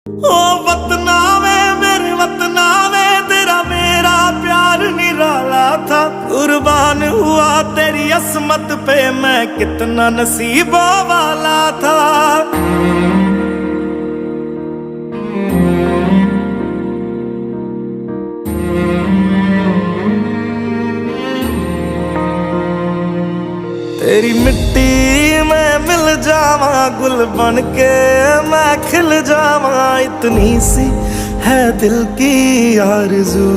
ओ वतना वे मेरे वतना वे, तेरा मेरा प्यार निराला था। कुर्बान हुआ तेरी असमत पे, मैं कितना नसीबों वाला था। तेरी मिट्टी में मिल जावा, गुल बन के मैं खिल जावा, इतनी सी है दिल की आरज़ू।